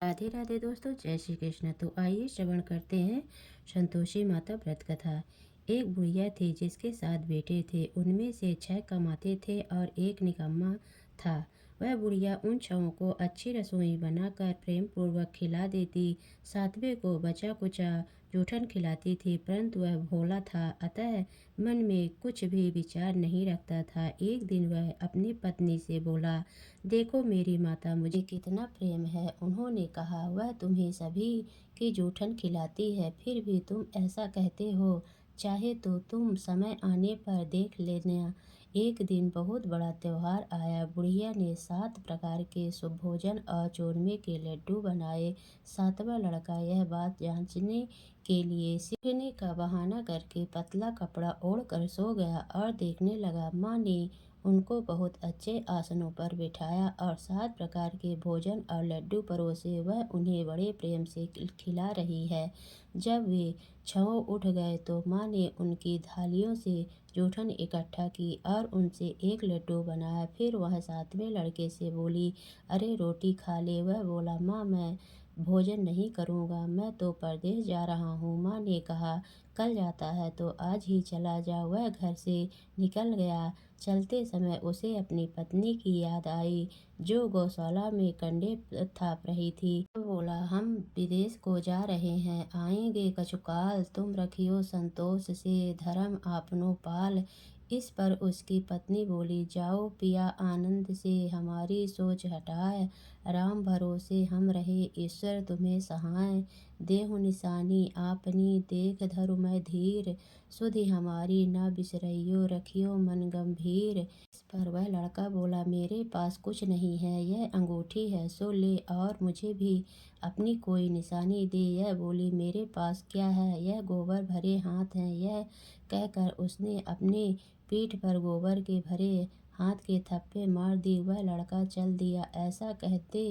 राधे राधे दोस्तों, जय श्री कृष्ण। तो आइए श्रवण करते हैं संतोषी माता व्रत कथा। एक बुढ़िया थी जिसके 7 बेटे थे। उनमें से 6 कमाते थे और एक निकम्मा था। वह बुढ़िया उन 6 को अच्छी रसोई बनाकर प्रेम पूर्वक खिला देती। 7वें को बचा कुचा जूठन खिलाती थी, परंतु वह भोला था, अतः मन में कुछ भी विचार नहीं रखता था। एक दिन वह अपनी पत्नी से बोला, देखो मेरी माता मुझे कितना प्रेम है। उन्होंने कहा, वह तुम्हें सभी की जूठन खिलाती है, फिर भी तुम ऐसा कहते हो। चाहे तो तुम समय आने पर देख लेना। एक दिन बहुत बड़ा त्योहार आया। बुढ़िया ने 7 प्रकार के शुभ भोजन और चूरमे के लड्डू बनाए। 7वां लड़का यह बात जांचने के लिए सीखने का बहाना करके पतला कपड़ा ओढ़कर सो गया और देखने लगा। माँ ने उनको बहुत अच्छे आसनों पर बिठाया और 7 प्रकार के भोजन और लड्डू परोसे। वह उन्हें बड़े प्रेम से खिला रही है। जब वे 6 उठ गए तो माँ ने उनकी थालियों से जूठन इकट्ठा की और उनसे एक लड्डू बनाया। फिर वह 7वें लड़के से बोली, अरे रोटी खा ले। वह बोला, माँ मैं भोजन नहीं करूँगा, मैं तो परदेश जा रहा हूँ। माँ ने कहा, कल जाता है तो आज ही चला जा। वह घर से निकल गया। चलते समय उसे अपनी पत्नी की याद आई, जो गौशाला में कंडे थाप रही थी। वह बोला, हम विदेश को जा रहे हैं, आएंगे कछुकाल, तुम रखियो संतोष से धर्म आपनो पाल। इस पर उसकी पत्नी बोली, जाओ पिया आनंद से हमारी सोच हटाए। राम भरोसे हम रहे, ईश्वर तुम्हें सहाय। देहु निशानी आपनी देख धरु मैं धीर। सुधि हमारी न बिसरइयो, रखियो मन गंभीर। इस पर वह लड़का बोला, मेरे पास कुछ नहीं है, यह अंगूठी है, सो ले और मुझे भी अपनी कोई निशानी दे। यह बोली, मेरे पास क्या है, यह गोबर भरे हाथ हैं। यह कहकर उसने अपने पीठ पर गोबर के भरे हाथ के थप्पे मार दी। वह लड़का चल दिया। ऐसा कहते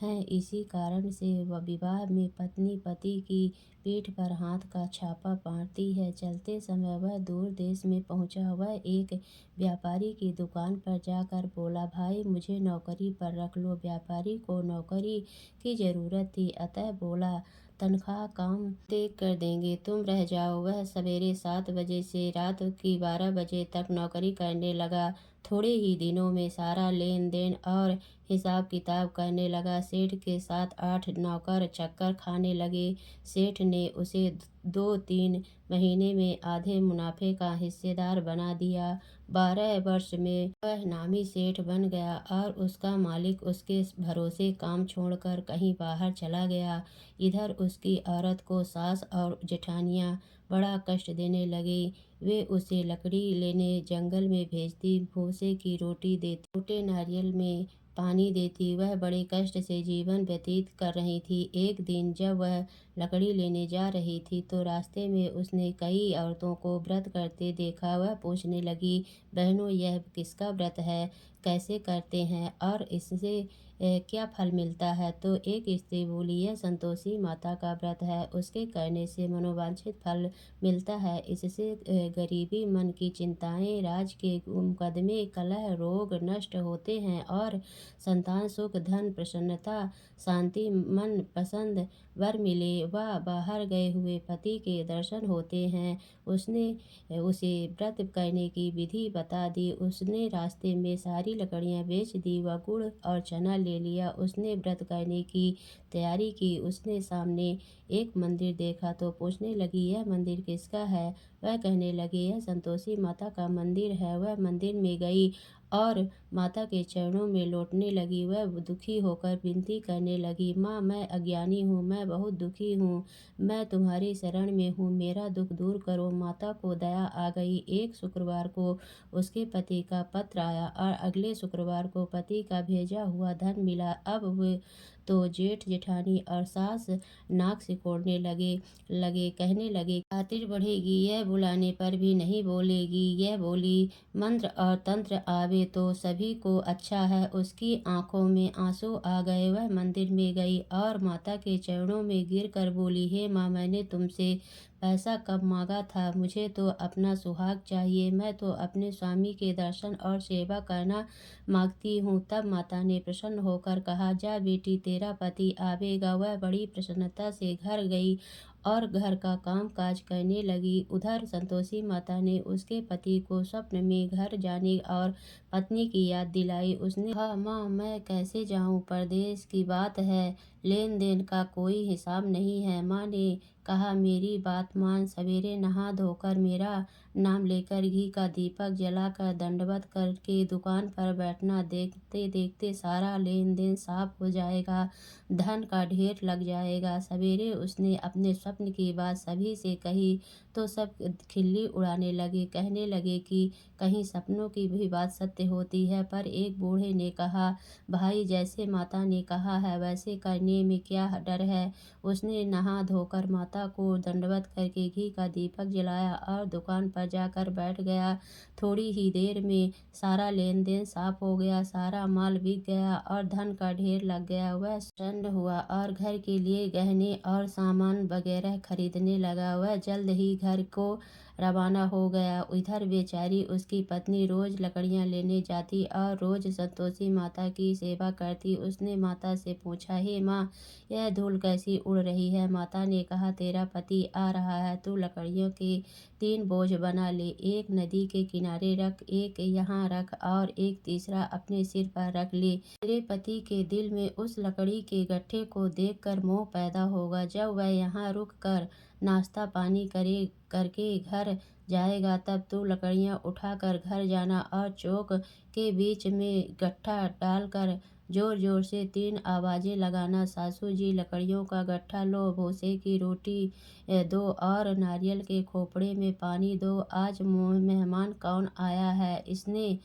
हैं, इसी कारण से वह विवाह में पत्नी पति की पीठ पर हाथ का छापा बांधती है। चलते समय वह दूर देश में पहुंचा। वह एक व्यापारी की दुकान पर जाकर बोला, भाई मुझे नौकरी पर रख लो। व्यापारी को नौकरी की जरूरत थी, अतः बोला, तनख्वाह काम देख कर देंगे, तुम रह जाओ। वह सवेरे 7 बजे से रात की 12 बजे तक नौकरी करने लगा। थोड़े ही दिनों में सारा लेन देन और हिसाब किताब करने लगा। सेठ के 7-8 नौकर चक्कर खाने लगे। सेठ ने उसे 2-3 महीने में आधे मुनाफे का हिस्सेदार बना दिया। 12 वर्ष में वह नामी सेठ बन गया और उसका मालिक उसके भरोसे काम छोड़कर कहीं बाहर चला गया। इधर उसकी औरत को सास और जेठानियाँ बड़ा कष्ट देने लगी। वे उसे लकड़ी लेने जंगल में भेजती, भूसे की रोटी देती, टूटे नारियल में पानी देती। वह बड़े कष्ट से जीवन व्यतीत कर रही थी। एक दिन जब वह लकड़ी लेने जा रही थी तो रास्ते में उसने कई औरतों को व्रत करते देखा। वह पूछने लगी, बहनों यह किसका व्रत है, कैसे करते हैं और इससे क्या फल मिलता है। तो एक स्त्री बोली, यह संतोषी माता का व्रत है, उसके करने से मनोवांछित फल मिलता है। इससे गरीबी, मन की चिंताएं, राज के मुकदमे, कलह, रोग नष्ट होते हैं और संतान सुख, धन, प्रसन्नता, शांति, मन पसंद वर मिले व बाहर गए हुए पति के दर्शन होते हैं। उसने उसे व्रत करने की विधि बता दी। उसने रास्ते में सारी लकड़ियां बेच दी व गुड़ और चना ले लिया। उसने व्रत करने की तैयारी की। उसने सामने एक मंदिर देखा तो पूछने लगी, यह मंदिर किसका है। वह कहने लगी, यह संतोषी माता का मंदिर है। वह मंदिर में गई और माता के चरणों में लौटने लगी। वह दुखी होकर विनती करने लगी, माँ मैं अज्ञानी हूँ, मैं बहुत दुखी हूँ, मैं तुम्हारी शरण में हूँ, मेरा दुख दूर करो। माता को दया आ गई। एक शुक्रवार को उसके पति का पत्र आया और अगले शुक्रवार को पति का भेजा हुआ धन मिला। अब वे तो जेठ जेठानी और सास नाक सिकोड़ने लगे कहने लगे, खातिर बढ़ेगी, यह बुलाने पर भी नहीं बोलेगी। यह बोली, मंत्र और तंत्र आवे तो सभी को अच्छा है। उसकी आंखों में आंसू आ गए। वह मंदिर में गई और माता के चरणों में गिर कर बोली, हे माँ, मैंने तुमसे पैसा कब मांगा था? मुझे तो अपना सुहाग चाहिए। मैं तो अपने स्वामी के दर्शन और सेवा करना मांगती हूँ। तब माता ने प्रसन्न होकर कहा, जा बेटी, तेरा पति आवेगा। वह बड़ी प्रसन्नता से घर गई और घर का काम काज करने लगी। उधर संतोषी माता ने उसके पति को स्वप्न में घर जाने और पत्नी की याद दिलाई। उसने कहा, माँ, मैं कैसे जाऊँ? परदेश की बात है, लेन देन का कोई हिसाब नहीं है। माँ ने कहा, मेरी बात मान, सवेरे नहा धोकर मेरा नाम लेकर घी का दीपक जलाकर दंडवत करके दुकान पर बैठना। देखते देखते सारा लेन देन साफ हो जाएगा, धन का ढेर लग जाएगा। सवेरे उसने अपने स्वप्न की बात सभी से कही तो सब खिल्ली उड़ाने लगे, कहने लगे कि कहीं सपनों की भी बात सत्य होती है। पर एक बूढ़े ने कहा, भाई, जैसे माता ने कहा है वैसे करने में क्या डर है? उसने नहा धोकर माता को दंडवत करके घी का दीपक जलाया और दुकान पर जाकर बैठ गया। थोड़ी ही देर में सारा लेन देन साफ हो गया, सारा माल बिक गया और धन का ढेर लग गया। वह प्रसन्न हुआ और घर के लिए गहने और सामान वगैरह खरीदने लगा। वह जल्द ही घर को रवाना हो गया। इधर बेचारी उसकी पत्नी रोज लकड़ियां लेने जाती और रोज संतोषी माता की सेवा करती। उसने माता से पूछा, हे माँ, यह धूल कैसी उड़ रही है? माता ने कहा, तेरा पति आ रहा है, तू लकड़ियों के 3 बोझ बना ले। एक नदी के किनारे रख, एक यहाँ रख और एक तीसरा अपने सिर पर रख ले। तेरे पति के दिल में उस लकड़ी के गट्ठे को देखकर मोह पैदा होगा। जब वह यहाँ रुक कर नाश्ता पानी करके घर जाएगा, तब तू लकड़ियाँ उठाकर घर जाना और चौक के बीच में गट्ठा डालकर जोर जोर से 3 आवाजें लगाना। सासू जी, लकड़ियों का गट्ठा लो, भूसे की रोटी दो और नारियल के खोपड़े में पानी दो। आज मेहमान कौन आया है? इसने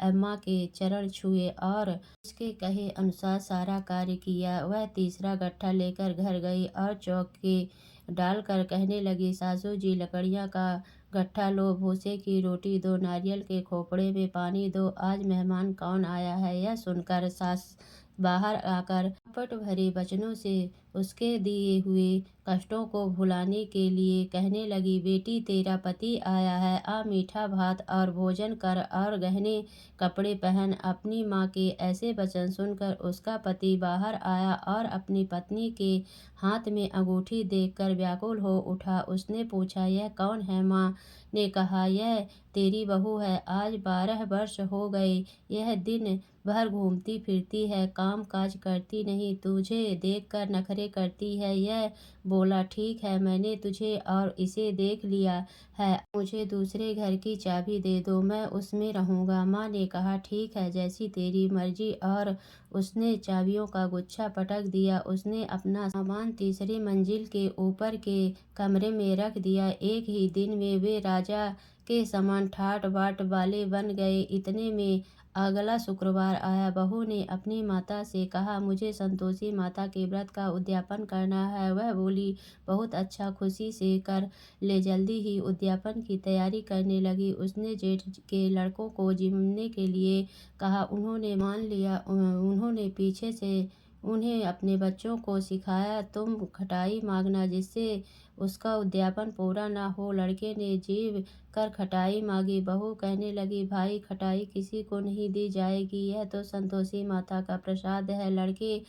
अम्मा के चरण छुए और उसके कहे अनुसार सारा कार्य किया। वह तीसरा गट्ठा लेकर घर गई और चौक के डालकर कहने लगी, सासू जी, लकड़ियाँ का गट्ठा लो, भूसे की रोटी दो, नारियल के खोपड़े में पानी दो। आज मेहमान कौन आया है? यह सुनकर सास बाहर आकर पट भरे वचनों से उसके दिए हुए कष्टों को भुलाने के लिए कहने लगी, बेटी, तेरा पति आया है, आ मीठा भात और भोजन कर और गहने कपड़े पहन। अपनी माँ के ऐसे वचन सुनकर उसका पति बाहर आया और अपनी पत्नी के हाथ में अंगूठी देखकर व्याकुल हो उठा। उसने पूछा, यह कौन है? माँ ने कहा, यह तेरी बहू है। आज 12 वर्ष हो गए, यह दिन भर घूमती फिरती है, काम काज करती नहीं, तुझे देखकर नखरे करती है। यह बोला, ठीक है, मैंने तुझे और इसे देख लिया है, मुझे दूसरे घर की चाबी दे दो, मैं उसमें रहूंगा। माँ ने कहा, ठीक है, जैसी तेरी मर्जी। और उसने चाबियों का गुच्छा पटक दिया। उसने अपना सामान तीसरी मंजिल के ऊपर के कमरे में रख दिया। एक ही दिन में वे राजा के समान ठाट बाट वाले बन गए। इतने में अगला शुक्रवार आया। बहू ने अपनी माता से कहा, मुझे संतोषी माता के व्रत का उद्यापन करना है। वह बोली, बहुत अच्छा, खुशी से कर ले। जल्दी ही उद्यापन की तैयारी करने लगी। उसने जेठ के लड़कों को जिमने के लिए कहा। उन्होंने मान लिया। उन्होंने पीछे से उन्हें अपने बच्चों को सिखाया, तुम खटाई मांगना जिससे उसका उद्यापन पूरा ना हो। लड़के ने जीव कर खटाई मांगी। बहू कहने लगी, भाई, खटाई किसी को नहीं दी जाएगी, यह तो संतोषी माता का प्रसाद है। लड़के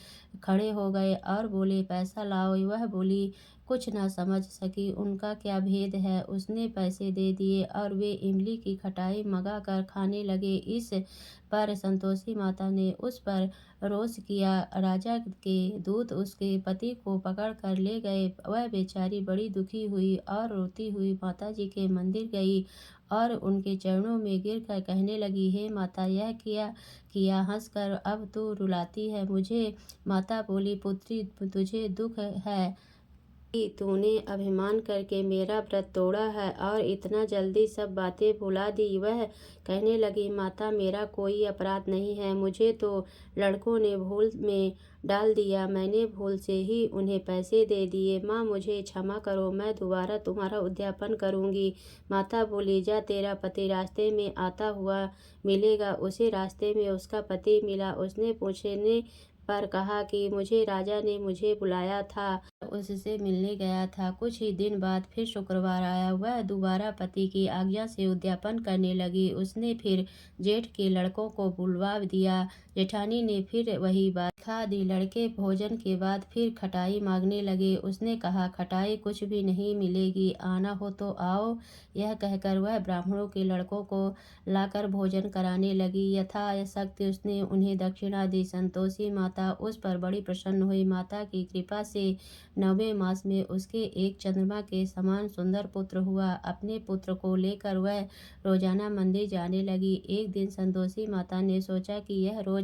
खड़े हो गए और बोले, पैसा लाओ। वह बोली, कुछ ना समझ सकी उनका क्या भेद है। उसने पैसे दे दिए और वे इमली की खटाई मंगा कर खाने लगे। इस पर संतोषी माता ने उस पर रोष किया। राजा के दूत उसके पति को पकड़ कर ले गए। वह बेचारी बड़ी दुखी हुई और रोती हुई माता जी के मंदिर गई और उनके चरणों में गिरकर कहने लगी, हे माता, यह क्या किया? हंसकर अब तू रुलाती है मुझे। माता बोली, पुत्री, तुझे दुख है कि तूने अभिमान करके मेरा व्रत तोड़ा है और इतना जल्दी सब बातें भुला दी। वह कहने लगी, माता, मेरा कोई अपराध नहीं है, मुझे तो लड़कों ने भूल में डाल दिया, मैंने भूल से ही उन्हें पैसे दे दिए। माँ, मुझे क्षमा करो, मैं दोबारा तुम्हारा उद्यापन करूँगी। माता बोली, जा, तेरा पति रास्ते में आता हुआ मिलेगा। उसे रास्ते में उसका पति मिला। उसने पूछने पर कहा कि मुझे राजा ने मुझे बुलाया था। उससे मिलने गया था। कुछ ही दिन बाद फिर शुक्रवार आया। वह दोबारा पति की आज्ञा से उद्यापन करने लगी। उसने फिर जेठ के लड़कों को बुलवा दिया। जेठानी ने फिर वही बात खा दी। लड़के भोजन के बाद फिर खटाई मांगने लगे। उसने कहा, खटाई कुछ भी नहीं मिलेगी, आना हो तो आओ। यह कहकर वह ब्राह्मणों के लड़कों को लाकर भोजन कराने लगी। यथाशक्ति उसने उन्हें दक्षिणा दी। संतोषी माता उस पर बड़ी प्रसन्न हुई। माता की कृपा से 9वें मास में उसके एक चंद्रमा के समान सुंदर पुत्र हुआ। अपने पुत्र को लेकर वह रोजाना मंदिर जाने लगी। एक दिन संतोषी माता ने सोचा कि यह रोज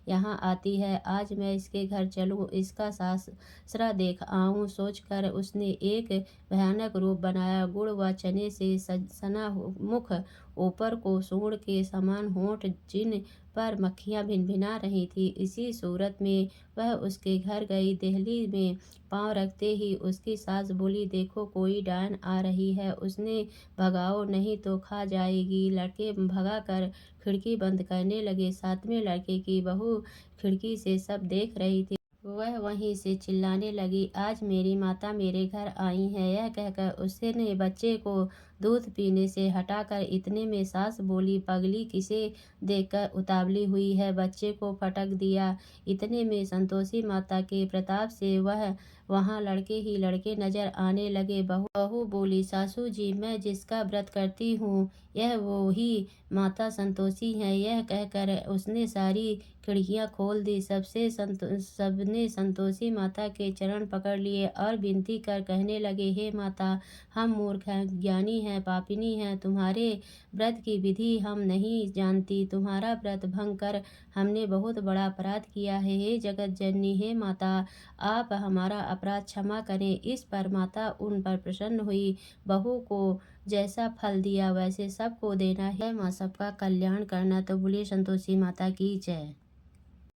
यहाँ आती है, आज मैं इसके घर चलूं, इसका सासरा देख आऊं। सोचकर उसने एक भयानक रूप बनाया। गुड़ व चने से सना मुख, ऊपर को सूंड के समान होंठ, जिन पर मक्खियां भिनभिना रही थी। इसी सूरत में वह उसके घर गई। देहली में पांव रखते ही उसकी सास बोली, देखो कोई डायन आ रही है, उसने भगाओ नहीं तो खा जाएगी। लड़के भगाकर खिड़की बंद करने लगे। 7वें लड़के की बहू खिड़की से सब देख रही थी। वह वहीं से चिल्लाने लगी, आज मेरी माता मेरे घर आई है। यह कहकर उसने बच्चे को दूध पीने से हटाकर इतने में सास बोली, पगली किसे देखकर उतावली हुई है, बच्चे को फटक दिया। इतने में संतोषी माता के प्रताप से वह वहाँ लड़के ही लड़के नजर आने लगे। बहू बोली, सासू जी, मैं जिसका व्रत करती हूँ यह वो ही माता संतोषी है। यह कहकर उसने सारी खिड़कियां खोल दी। सबने संतोषी माता के चरण पकड़ लिए और विनती कर कहने लगे, हे माता, हम मूर्ख हैं, ज्ञानी हैं, पापिनी हैं, तुम्हारे व्रत की विधि हम नहीं जानती। तुम्हारा व्रत भंग कर हमने बहुत बड़ा अपराध किया है। हे जगत जननी, हे माता, आप हमारा अपराध क्षमा करें। इस पर माता उन पर प्रसन्न हुई। बहू को जैसा फल दिया वैसे सबको देना है। माँ सबका कल्याण करना। तो बोलिए संतोषी माता की जय।